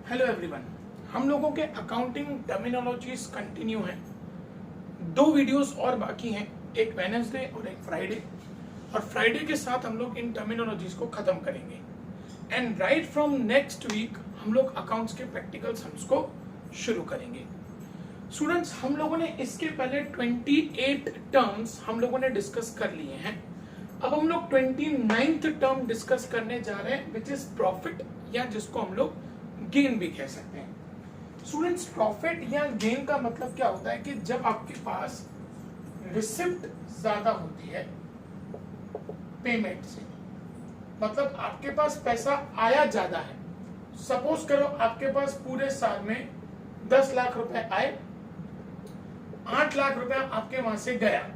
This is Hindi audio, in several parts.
हेलो एवरीवन, हम लोगों के अकाउंटिंग टर्मिनोलॉजीज कंटिन्यू हैं। 2 वीडियोस और बाकी हैं, एक वेडनेसडे और एक फ्राइडे। और फ्राइडे के साथ हम लोग इन टर्मिनोलॉजीज को खत्म करेंगे and right from next week हम लोग अकाउंट्स के प्रैक्टिकल सम्स को शुरू करेंगे। स्टूडेंट्स, हम लोगों ने इसके पहले 28 टर्म्स हम लोगों ने डिस्कस कर लिए हैं। अब हम लोग 29th टर्म डिस्कस करने जा रहे हैं, विच इज प्रॉफिट, या जिसको हम लोग गेन भी कह सकते हैं। स्टूडेंट्स, प्रॉफिट या गेन का मतलब क्या होता है कि जब आपके पास रिसिप्ट ज्यादा होती है पेमेंट से, मतलब आपके पास पैसा आया ज्यादा है। सपोज करो आपके पास पूरे साल में 10 लाख रुपए आए, 8 लाख रुपया आपके वहां से गया,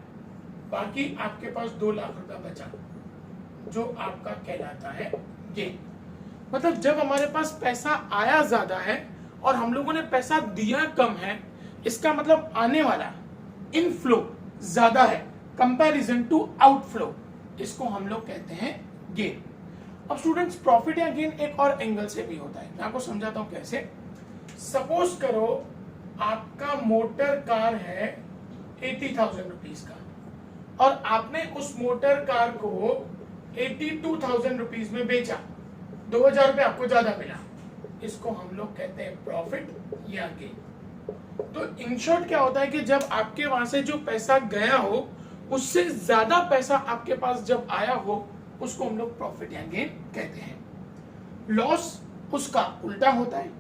बाकी आपके पास 2 लाख रुपया बचा, जो आपका कहलाता है गेन। मतलब जब हमारे पास पैसा आया ज्यादा है और हम लोगों ने पैसा दिया कम है, इसका मतलब आने वाला इनफ्लो ज्यादा है कंपैरिजन टू आउटफ्लो, इसको हम लोग कहते हैं गेन। अब स्टूडेंट्स, प्रॉफिट या गेन एक और एंगल से भी होता है, मैं आपको समझाता हूं कैसे। सपोज करो आपका मोटर कार है 80,000 रुपीज का और आपने उस मोटर कार को 82,000 रुपीज में बेचा, 2,000 रुपये आपको ज्यादा मिला, इसको हम लोग कहते हैं प्रॉफिट या गेन। तो इन शॉर्ट क्या होता है कि जब आपके वहां से जो पैसा गया हो उससे ज्यादा पैसा आपके पास जब आया हो, उसको हम लोग प्रॉफिट या गेन कहते हैं। लॉस उसका उल्टा होता है,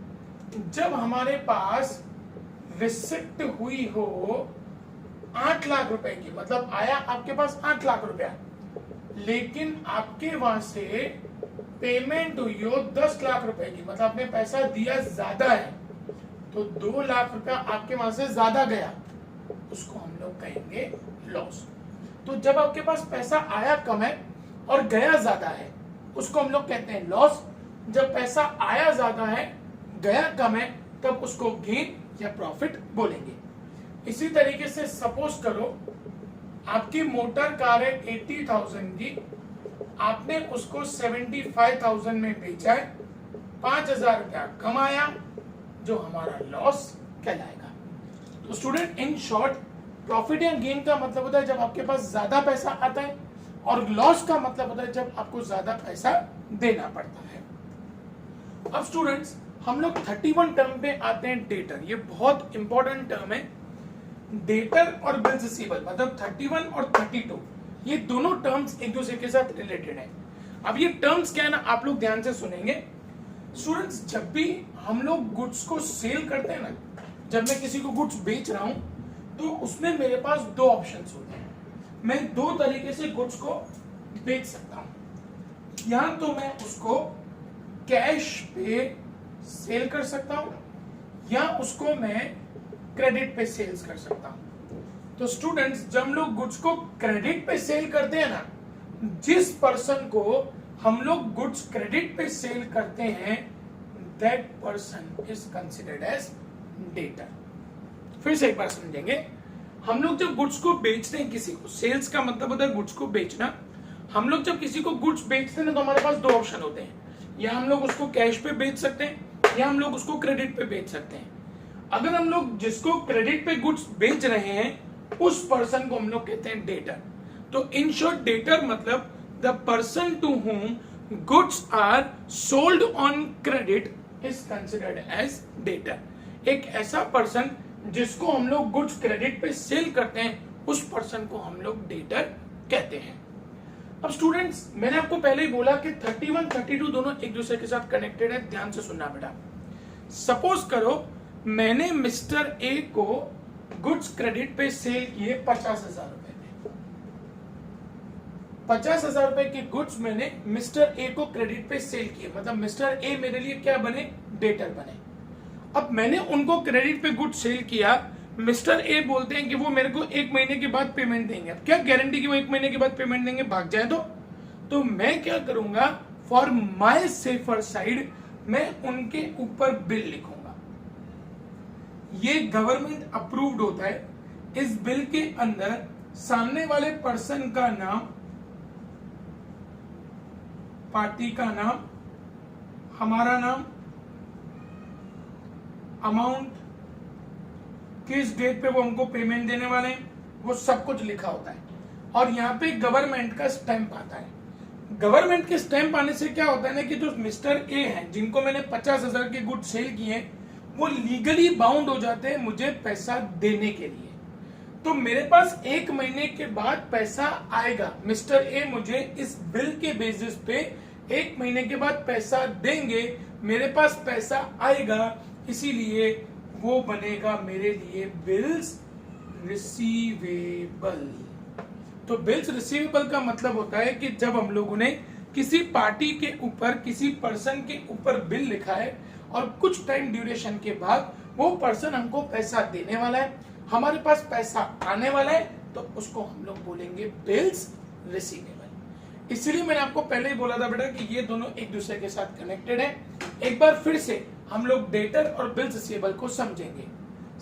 जब हमारे पास रिसिप्ट हुई हो 8 लाख रुपए की, मतलब आया आपके पास 8 लाख रुपया, लेकिन आपके वहां से पेमेंट हुई हो 10 लाख रुपए की, मतलब आपने पैसा दिया ज्यादा है, तो 2 लाख रुपया आपके वहां से ज्यादा गया, उसको हम लोग कहेंगे लॉस। तो जब आपके पास पैसा आया कम है और गया ज्यादा है, उसको हम लोग कहते हैं लॉस। जब पैसा आया ज्यादा है गया कम है, तब उसको गेन या प्रॉफिट बोलेंगे। इसी तरीके से सपोज करो आपकी मोटर कार है 80,000 की, आपने उसको 75,000 में बेचा है, 5,000 रुपया कमाया, जो हमारा लॉस कहलाएगा। तो स्टूडेंट, इन शॉर्ट प्रॉफिट या गेन का मतलब होता है जब आपके पास ज्यादा पैसा आता है, और लॉस का मतलब होता है जब आपको ज्यादा पैसा देना पड़ता है। अब स्टूडेंट्स, हम लोग 31 टर्म पे आते हैं, डेटर। ये बहुत इंपॉर्टेंट टर्म है। डेटर और बिल्स रिसीवेबल, मतलब 31 और 32, ये दोनों टर्म्स एक दूसरे के साथ रिलेटेड है। अब ये टर्म्स क्या है ना, आप लोग ध्यान से सुनेंगे। स्टूडेंट्स, जब भी हम लोग गुड्स को सेल करते हैं ना, जब मैं किसी को गुड्स बेच रहा हूं, तो उसमें मेरे पास 2 ऑप्शंस होते हैं। मैं 2 तरीके से गुड्स को बेच सकता हूं। या तो मैं उसको कैश पे सेल कर सकता हूं, या उसको मैं क्रेडिट पे सेल्स कर सकता हूं। तो स्टूडेंट्स, जब हम लोग गुड्स को क्रेडिट पे सेल करते हैं ना, जिस पर्सन को हम लोग गुड्स क्रेडिट पे सेल करते हैं, that person is considered as debtor. फिर से एक बार समझेंगे। हम लोग जब गुड्स को बेचते हैं किसी को, सेल्स का मतलब होता है गुड्स को बेचना। हम लोग जब किसी को गुड्स बेचते हैं ना, तो हमारे पास 2 ऑप्शन होते हैं, या हम लोग उसको कैश पे बेच सकते हैं, या हम लोग उसको क्रेडिट पे बेच सकते हैं। अगर हम लोग जिसको क्रेडिट पे गुड्स बेच रहे हैं, उस पर्सन को हम लोग कहते हैं डेटर। तो इन शॉर्ट, डेटर मतलब the person to whom goods are sold on credit is considered as debtor. एक ऐसा पर्सन जिसको हम लोग गुड्स क्रेडिट पे सेल करते हैं, उस पर्सन को हम लोग डेटर कहते हैं। अब स्टूडेंट्स, मैंने आपको पहले ही बोला कि 31, 32 दोनों एक दूसरे के साथ कनेक्टेड है। ध्यान से सुनना बेटा। सपोज करो मैंने मिस्टर ए को गुड्स क्रेडिट पे सेल किए 50,000 रुपए में। 50,000 रुपए के गुड्स मैंने मिस्टर ए को क्रेडिट पे सेल किए, मतलब मिस्टर ए मेरे लिए क्या बने, डेटर बने। अब मैंने उनको क्रेडिट पे गुड्स सेल किया, मिस्टर ए बोलते हैं कि वो मेरे को 1 महीने के बाद पेमेंट देंगे। अब क्या गारंटी कि वो 1 महीने के बाद पेमेंट देंगे, भाग जाए तो मैं क्या करूंगा, फॉर माई सेफर साइड मैं उनके ऊपर बिल लिखूंगा। ये गवर्नमेंट अप्रूव्ड होता है। इस बिल के अंदर सामने वाले पर्सन का नाम, पार्टी का नाम, हमारा नाम, अमाउंट, किस डेट पे वो हमको पेमेंट देने वाले हैं, वो सब कुछ लिखा होता है। और यहाँ पे गवर्नमेंट का स्टैंप आता है। गवर्नमेंट के स्टैंप आने से क्या होता है ना कि जो मिस्टर ए हैं, जिनको मैंने 50,000 के गुड सेल किए हैं, वो लीगली बाउंड हो जाते हैं मुझे पैसा देने के लिए। तो मेरे पास 1 महीने के बाद पैसा आएगा। मिस्टर ए मुझे इस बिल के बेसिस पे 1 महीने के बाद पैसा देंगे, मेरे पास पैसा आएगा, इसीलिए वो बनेगा मेरे लिए बिल्स रिसीवेबल। तो बिल्स रिसीवेबल का मतलब होता है कि जब हम लोगों ने किसी पार्टी के ऊपर, किसी पर्सन के ऊपर बिल लिखा है और कुछ टाइम ड्यूरेशन के बाद वो पर्सन हमको पैसा देने वाला है, हमारे पास पैसा आने वाला है, तो उसको हम लोग बोलेंगे बिल्स रिसीवेबल। इसलिए मैंने आपको पहले ही बोला था बेटा कि ये दोनों एक दूसरे के साथ कनेक्टेड है। एक बार फिर से हम लोग डेटर और बिल्स रिसीवेबल को समझेंगे।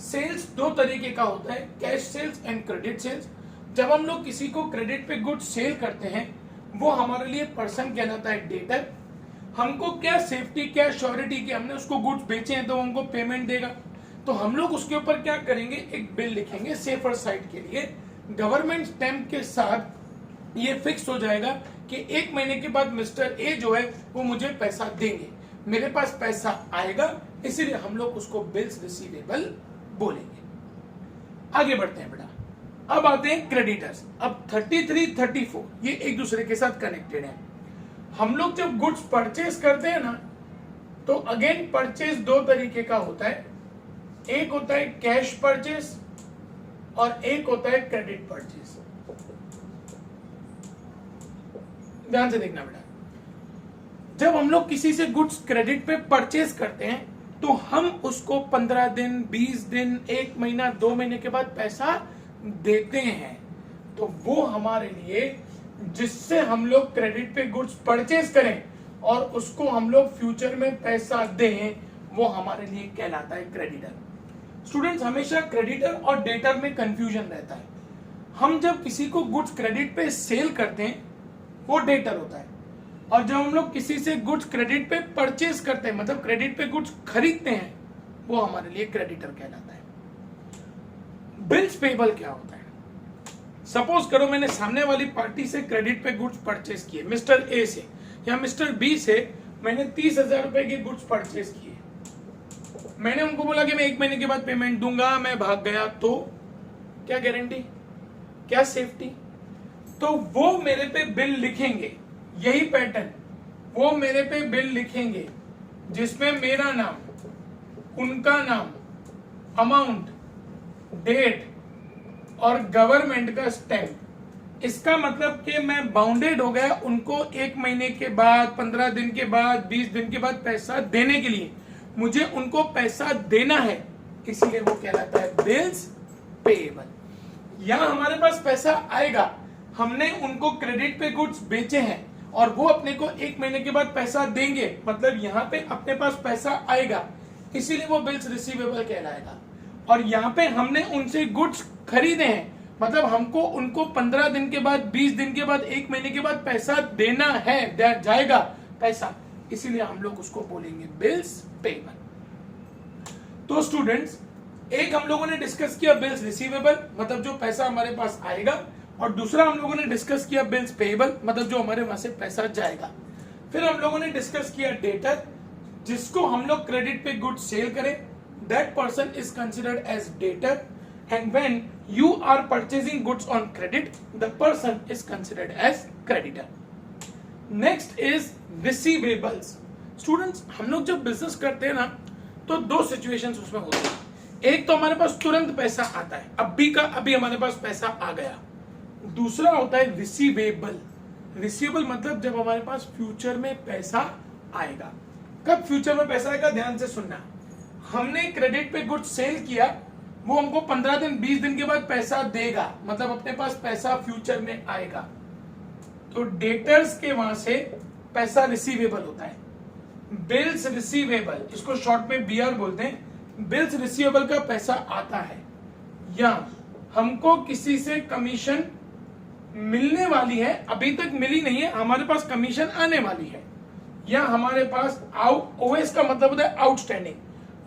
सेल्स 2 तरीके का होता है, cash sales and credit sales. जब हम लोग किसी को क्रेडिट पे गुड्स सेल करते हैं, वो हमारे लिए पर्सन कहलाता है डेटर। हमको क्या सेफ्टी, क्या श्योरिटी कि हमने उसको गुड्स बेचे हैं तो हमको पेमेंट देगा, तो हम लोग उसके ऊपर क्या करेंगे, एक बिल लिखेंगे सेफर साइड के लिए। गवर्नमेंट स्टैंप के साथ ये फिक्स हो जाएगा कि 1 महीने के बाद मिस्टर ए जो है वो मुझे पैसा देंगे, मेरे पास पैसा आएगा, इसीलिए हम लोग उसको बिल्स रिसीवेबल बोलेंगे। आगे बढ़ते हैं बेटा। अब आते हैं क्रेडिटर्स। अब 33, 34 ये एक दूसरे के साथ कनेक्टेड है। हम लोग जब गुड्स परचेज करते हैं ना, तो अगेन परचेज 2 तरीके का होता है। एक होता है कैश परचेज और एक होता है क्रेडिट परचेज। ध्यान से देखना बेटा, जब हम लोग किसी से गुड्स क्रेडिट पे परचेज करते हैं तो हम उसको 15 दिन, 20 दिन, 1 महीना, 2 महीने के बाद पैसा देते हैं। तो वो हमारे लिए, जिससे हम लोग क्रेडिट पे गुड्स परचेज करें और उसको हम लोग फ्यूचर में पैसा दें, वो हमारे लिए कहलाता है क्रेडिटर। स्टूडेंट्स, हमेशा क्रेडिटर और डेटर में कंफ्यूजन रहता है। हम जब किसी को गुड्स क्रेडिट पे सेल करते हैं वो डेटर होता है, और जब हम लोग किसी से गुड्स क्रेडिट पे परचेज करते हैं, मतलब क्रेडिट पे गुड्स खरीदते हैं, वो हमारे लिए क्रेडिटर कहलाता है। बिल्स पेबल क्या होता है? सपोज करो मैंने सामने वाली पार्टी से क्रेडिट पे गुड्स परचेज किए, मिस्टर ए से या मिस्टर बी से मैंने 30,000 रुपए के गुड्स परचेज किए। मैंने उनको बोला कि मैं 1 महीने के बाद पेमेंट दूंगा, मैं भाग गया तो क्या गारंटी, क्या सेफ्टी? तो वो मेरे पे बिल लिखेंगे, यही पैटर्न, वो मेरे पे बिल लिखेंगे जिसमें मेरा नाम, उनका नाम, अमाउंट, डेट और गवर्नमेंट का स्टैंप। इसका मतलब कि मैं बाउंडेड हो गया उनको 1 महीने के बाद, 15 दिन के बाद, 20 दिन के बाद पैसा देने के लिए। मुझे उनको पैसा देना है, इसलिए वो कहलाता है बिल्स पेएबल। यहां हमारे पास पैसा आएगा, हमने उनको क्रेडिट पे गुड्स बेचे हैं और वो अपने को 1 महीने के बाद पैसा देंगे, मतलब यहाँ पे अपने पास पैसा आएगा, इसीलिए वो बिल्स रिसीवेबल कहलाएगा। और यहाँ पे हमने उनसे गुड्स खरीदे हैं, मतलब हमको उनको 15 दिन के बाद, 20 दिन के बाद, 1 महीने के बाद पैसा देना है, जाएगा पैसा, इसीलिए हम लोग उसको बोलेंगे बिल्स पेएबल। तो स्टूडेंट्स, एक हम लोगों ने डिस्कस किया बिल्स रिसीवेबल, मतलब जो पैसा हमारे पास आएगा, और दूसरा हम लोगों ने डिस्कस किया बिल्स पेएबल, मतलब जो हमारे वहां से पैसा जाएगा। फिर हम लोगों ने डिस्कस किया डेटर, जिसको हम लोग क्रेडिट पे गुड्स सेल करें, that person is considered as debtor, and when you are purchasing goods on credit, the person is considered as creditor. Next is receivables. Students, हम लोग जब बिजनेस करते हैं ना, तो 2 सिचुएशंस उसमें होती है। एक तो हमारे पास तुरंत पैसा आता है, अभी का अभी हमारे पास पैसा आ गया। दूसरा होता है रिसीवेबल। रिसीवेबल मतलब जब हमारे पास फ्यूचर में पैसा आएगा। कब फ्यूचर में पैसा आएगा, ध्यान से सुनना। हमने क्रेडिट पे गुड्स सेल किया, वो हमको 15 दिन, 20 दिन के बाद पैसा देगा, मतलब अपने पास पैसा फ्यूचर में आएगा। तो डेटर्स के वहां से पैसा रिसीवेबल होता है। बिल्स रिसीवेबल, इसको शॉर्ट में बीआर बोलते हैं। बिल्स रिसीवेबल का पैसा आता है, या हमको किसी से कमीशन मिलने वाली है, अभी तक मिली नहीं है, हमारे पास कमीशन आने वाली है, या हमारे पास ओएस का मतलब होता है आउटस्टैंडिंग,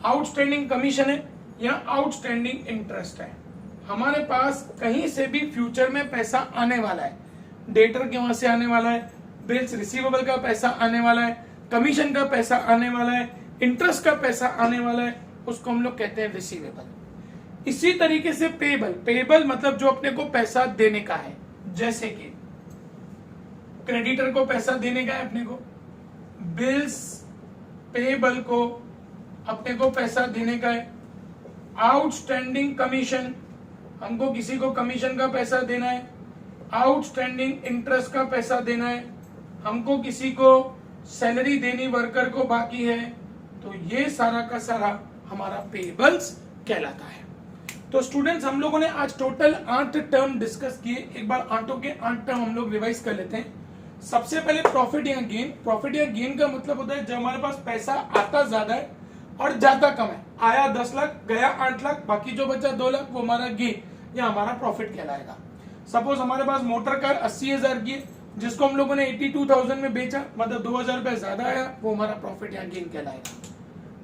आउटस्टैंडिंग कमीशन है या आउटस्टैंडिंग इंटरेस्ट है। हमारे पास कहीं से भी फ्यूचर में पैसा आने वाला है, डेटर के वहां से आने वाला है, बिल्स रिसीवेबल का पैसा आने वाला है, कमीशन का पैसा आने वाला है, इंटरेस्ट का पैसा आने वाला है, उसको हम लोग कहते हैं रिसीवेबल। इसी तरीके से पेबल, पेबल मतलब जो अपने को पैसा देने का है, जैसे कि क्रेडिटर को पैसा देने का है अपने को, बिल्स पेबल को अपने को पैसा देने का है, आउटस्टैंडिंग कमीशन हमको किसी को कमीशन का पैसा देना है, आउटस्टैंडिंग इंटरेस्ट का पैसा देना है, हमको किसी को सैलरी देनी वर्कर को बाकी है, तो ये सारा का सारा हमारा पेबल्स कहलाता है। तो स्टूडेंट्स हम लोगों ने आज टोटल 8 टर्म डिस्कस किए। एक बार 8 के 8 टर्म हम लोग रिवाइज कर लेते हैं। सबसे पहले प्रॉफिट या गेन। प्रॉफिट या गेन का मतलब होता है जब हमारे पास पैसा आता ज्यादा है और जाता कम है। आया 10 लाख, गया 8 लाख, बाकी जो बचा 2 लाख, वो हमारा गेन या हमारा प्रॉफिट कहलाएगा। सपोज हमारे पास मोटर कार 80,000 की है, जिसको हम लोगों ने 82,000 में बेचा, मतलब 2,000 रुपए ज्यादा आया, वो हमारा प्रॉफिट या गेन कहलाएगा।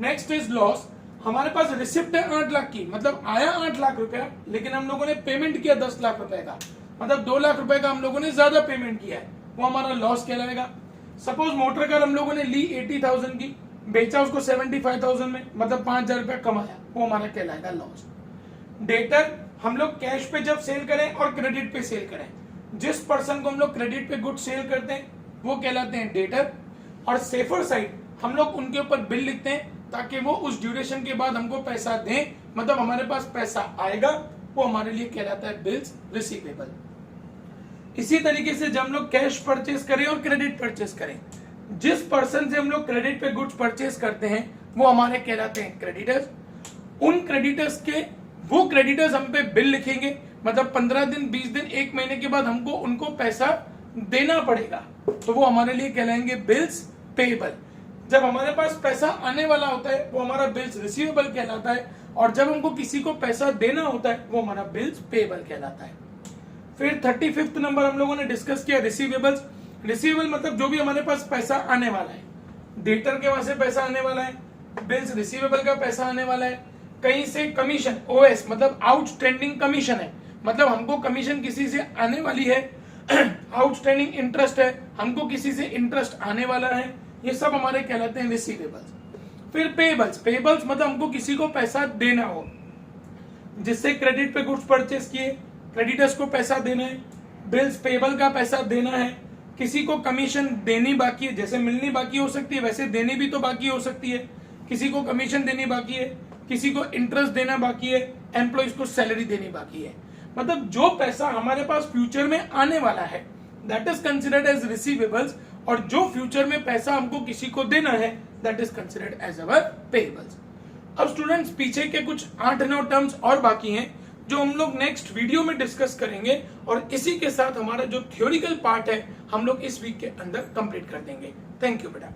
Next is loss. हमारे पास रिसिप्ट है 8 लाख की, मतलब आया 8 लाख रुपया, लेकिन हम लोगों ने पेमेंट किया 10 लाख रुपए का, मतलब 2 लाख रुपए का हम लोगों ने ज्यादा पेमेंट किया है, वो हमारा लॉस कहलाएगा। सपोज मोटर कार हम लोगों ने ली 80,000 की, बेचा उसको 75,000 में, मतलब 5,000 रुपया कमाया, वो हमारा कहलाएगा लॉस। डेटर हम लोग कैश पे जब सेल करें और क्रेडिट पे सेल करें, जिस पर्सन को हम लोग क्रेडिट पे गुड सेल करते हैं वो कहलाते हैं डेटर। और सेफर साइड हम लोग उनके ऊपर बिल लिखते हैं ताकि वो उस ड्यूरेशन के बाद हमको पैसा दें, मतलब हमारे पास पैसा आएगा, वो हमारे लिए कहलाता है बिल्स रिसीवेबल। इसी तरीके से जब हम लोग कैश परचेस करें और क्रेडिट परचेस करें, जिस पर्सन से हम लोग क्रेडिट पे गुड्स परचेस करते हैं वो हमारे कहलाते हैं क्रेडिटर्स। उन क्रेडिटर्स के वो क्रेडिटर्स हम पे बिल लिखेंगे, मतलब 15 दिन, 20 दिन, 1 महीने के बाद हमको उनको पैसा देना पड़ेगा, तो वो हमारे लिए कहलाएंगे बिल्स पेएबल। जब हमारे पास पैसा आने वाला होता है वो हमारा बिल्स रिसीवेबल कहलाता है, और जब हमको किसी को पैसा देना होता है वो हमारा बिल्स पेएबल कहलाता है। फिर 35वां नंबर हम लोगों ने डिस्कस किया रिसीवेबल्स। रिसीवेबल मतलब जो भी हमारे पास पैसा आने वाला है, डेटर के वहां से पैसा आने वाला है, बिल्स रिसीवेबल का पैसा आने वाला है, कहीं से कमीशन ओएस मतलब आउटस्टैंडिंग कमीशन है, मतलब हमको कमीशन किसी से आने वाली है, आउटस्टैंडिंग इंटरेस्ट है, हमको किसी से इंटरेस्ट आने वाला है, ये सब हमारे कहलाते हैं रिसीवेबल्स। फिर पेएबल्स। पेएबल्स मतलब हमको किसी को पैसा देना हो, जिससे क्रेडिट पे गुड्स परचेस किए, क्रेडिटर्स को पैसा देना है, बिल्स पेएबल का पैसा देना है, किसी को कमीशन देनी बाकी है, जैसे मिलनी बाकी हो सकती है वैसे देनी भी तो बाकी हो सकती है, किसी को कमीशन देनी बाकी है, किसी को इंटरेस्ट देना बाकी है, एम्प्लॉइज को सैलरी देनी बाकी है, मतलब जो पैसा हमारे पास फ्यूचर में आने वाला है that is considered as receivables, और जो फ्यूचर में पैसा हमको किसी को देना है that is considered as our payables. अब स्टूडेंट्स पीछे के कुछ 8-9 टर्म्स और बाकी हैं जो हम लोग नेक्स्ट वीडियो में डिस्कस करेंगे, और इसी के साथ हमारा जो थ्योरिकल पार्ट है हम लोग इस वीक के अंदर कंप्लीट कर देंगे। थैंक यू बेटा।